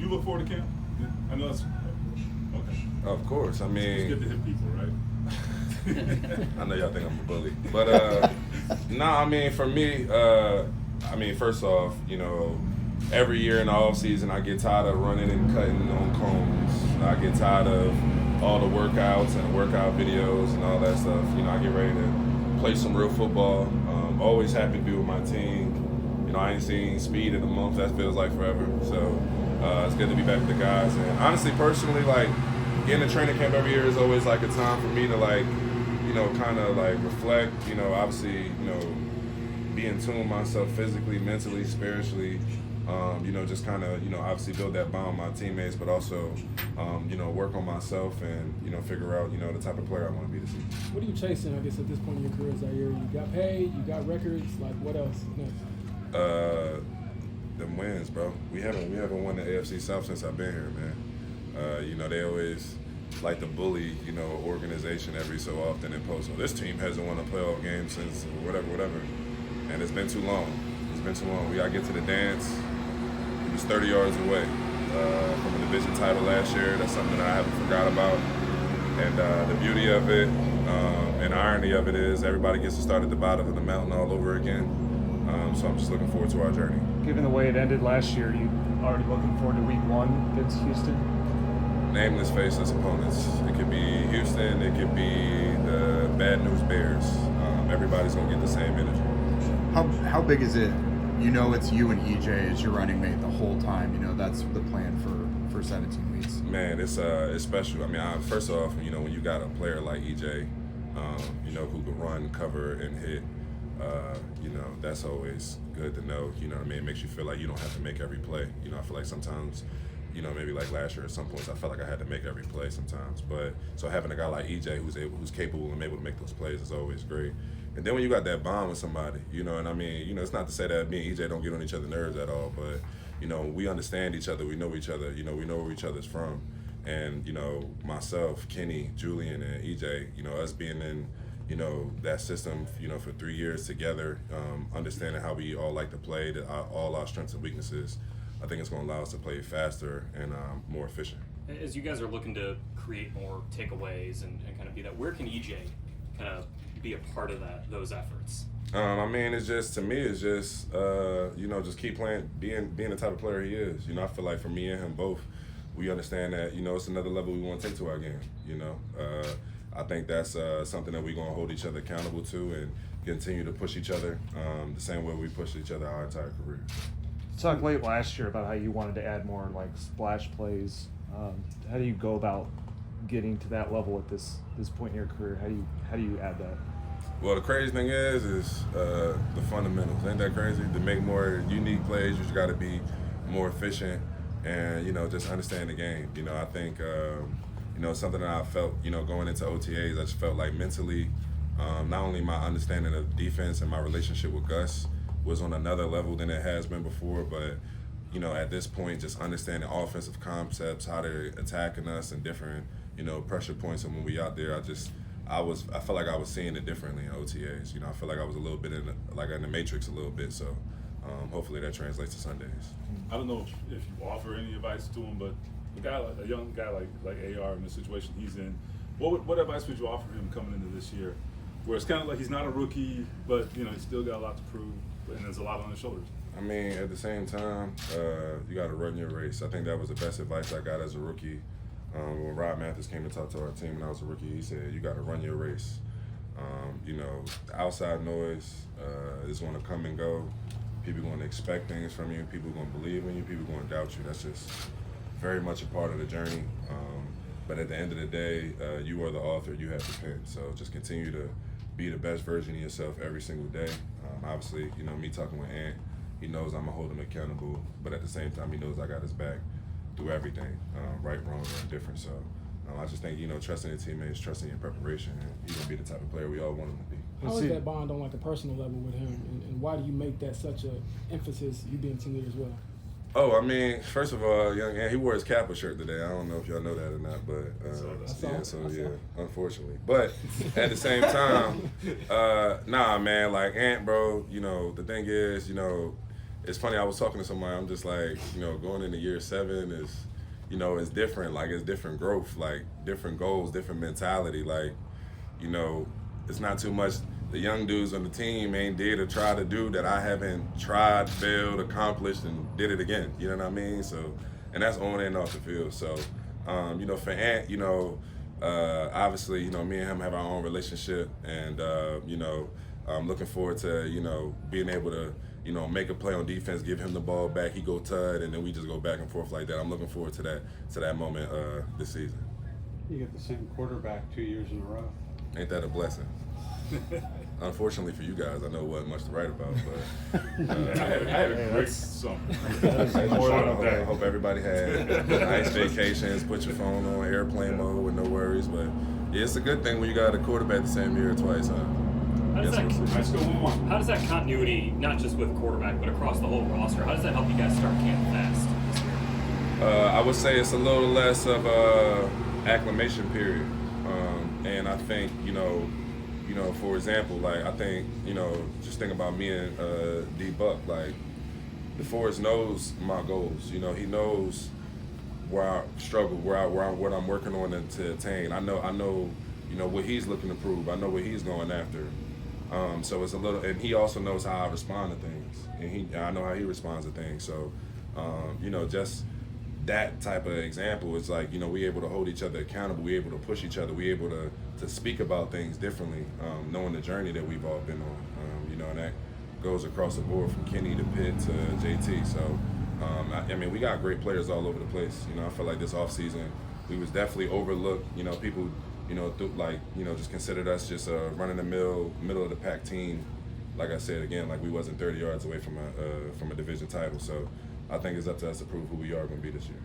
you look forward to camp? I know that's okay. Of course. I mean, it's good to hit people, right? I know y'all think I'm a bully, but I mean, for me, I mean, first off, you know, every year in the off season, I get tired of running and cutting on cones. I get tired of all the workouts and the workout videos and all that stuff. You know, I get ready to play some real football. Always happy to be with my team. You know, I ain't seen Speed in a month. That feels like forever. So it's good to be back with the guys. And honestly, personally, like, getting to training camp every year is always like a time for me to, like, you know, kind of like reflect. You know, obviously, you know, be in tune with myself physically, mentally, spiritually. You know, just kind of, you know, obviously build that bond with my teammates, but also, you know, work on myself and, you know, figure out, you know, the type of player I want to be this season. What are you chasing, I guess, at this point in your career, Zaire? You got paid, you got records, like, what else next? Them wins, bro. We haven't won the AFC South since I've been here, man. You know, they always like to bully, you know, organization every so often and post, so this team hasn't won a playoff game since whatever. And it's been too long. We gotta get to the dance. It was 30 yards away from a division title last year. That's something that I haven't forgot about. And the beauty of it and the irony of it is everybody gets to start at the bottom of the mountain all over again. So I'm just looking forward to our journey. Given the way it ended last year, you already looking forward to week 1 against Houston? Nameless, faceless opponents. It could be Houston. It could be the Bad News Bears. Everybody's going to get the same energy. How big is it? You know it's you and EJ as your running mate the whole time. You know that's the plan for 17 weeks. Man, it's special. I mean, first off, you know, when you got a player like EJ, you know, who can run, cover, and hit, you know, that's always good to know. You know what I mean? It makes you feel like you don't have to make every play. You know, I feel like sometimes, you know, maybe like last year at some points, I felt like I had to make every play sometimes. But so having a guy like EJ who's capable and able to make those plays is always great. And then when you got that bond with somebody, you know, and I mean, you know, it's not to say that me and EJ don't get on each other's nerves at all, but, you know, we understand each other, we know each other, you know, we know where each other's from. And, you know, myself, Kenny, Julian, and EJ, you know, us being in, you know, that system, you know, for 3 years together, understanding how we all like to play, all our strengths and weaknesses, I think it's going to allow us to play faster and more efficient. As you guys are looking to create more takeaways and kind of be that, where can EJ kind of be a part of those efforts? I mean, it's just, to me, it's just, you know, just keep playing, being the type of player he is. You know, I feel like for me and him both, we understand that, you know, it's another level we want to take to our game, you know. I think that's something that we're going to hold each other accountable to and continue to push each other the same way we pushed each other our entire career. Talked late last year about how you wanted to add more like splash plays. How do you go about getting to that level at this point in your career? How do you add that? Well, the crazy thing is the fundamentals. Ain't that crazy? To make more unique plays, you just got to be more efficient and, you know, just understand the game. You know, I think, you know, something that I felt, you know, going into OTAs, I just felt like mentally, not only my understanding of defense and my relationship with Gus was on another level than it has been before, but, you know, at this point, just understanding offensive concepts, how they're attacking us and different, you know, pressure points. And when we out there, I felt like I was seeing it differently in OTAs. You know, I feel like I was a little bit in the matrix a little bit. So hopefully that translates to Sundays. I don't know if you offer any advice to him, but a young guy like AR in the situation he's in, what advice would you offer him coming into this year, where it's kind of like he's not a rookie, but, you know, he's still got a lot to prove, and there's a lot on his shoulders? I mean, at the same time, you got to run your race. I think that was the best advice I got as a rookie. When Rob Mathis came to talk to our team when I was a rookie, he said, you got to run your race. You know, outside noise is going to come and go. People are going to expect things from you. People are going to believe in you. People are going to doubt you. That's just very much a part of the journey. But at the end of the day, you are the author. You have the pen. So just continue to be the best version of yourself every single day. Obviously, you know, me talking with Ant, he knows I'm going to hold him accountable. But at the same time, he knows I got his back through everything, right, wrong, or indifferent. So I just think, you know, trusting your teammates, trusting your preparation, and he's going to be the type of player we all want him to be. How is that bond on like a personal level with him, and why do you make that such an emphasis, you being team leader as well? Oh, I mean, first of all, young Ant, he wore his Kappa shirt today. I don't know if y'all know that or not, but unfortunately. But at the same time, nah, man, like Ant, bro, you know, the thing is, you know, it's funny. I was talking to somebody. I'm just like, going into year 7 is, it's different. Like, it's different growth, like different goals, different mentality. Like, it's not too much. The young dudes on the team ain't did or try to do that I haven't tried, failed, accomplished, and did it again. You know what I mean? So, and that's on and off the field. So, for Ant, obviously, me and him have our own relationship, and I'm looking forward to, being able to, make a play on defense, give him the ball back, he go tud, and then we just go back and forth like that. I'm looking forward to that moment this season. You get the same quarterback 2 years in a row. Ain't that a blessing? Unfortunately for you guys, I know wasn't much to write about, but I had a great summer. I hope everybody had nice vacations. Put your phone on airplane mode with no worries. But yeah, it's a good thing when you got a quarterback the same year twice, huh? How does that continuity, not just with quarterback, but across the whole roster, how does that help you guys start camp fast this year? I would say it's a little less of a acclimation period, and I think for example, like I think just think about me and D Buck. Like DeForest knows my goals. He knows where I struggle, what I'm working on to attain. I know what he's looking to prove. I know what he's going after. So it's a little, and he also knows how I respond to things, and I know how he responds to things. So just that type of example is like, we able to hold each other accountable, we able to push each other, we able to speak about things differently, knowing the journey that we've all been on, and that goes across the board from Kenny to Pitt to JT. So, we got great players all over the place. I feel like this offseason, we was definitely overlooked. People, just considered us just a run-of-the-mill, middle-of-the-pack team. Like I said, again, like we wasn't 30 yards away from a division title. So I think it's up to us to prove who we are going to be this year.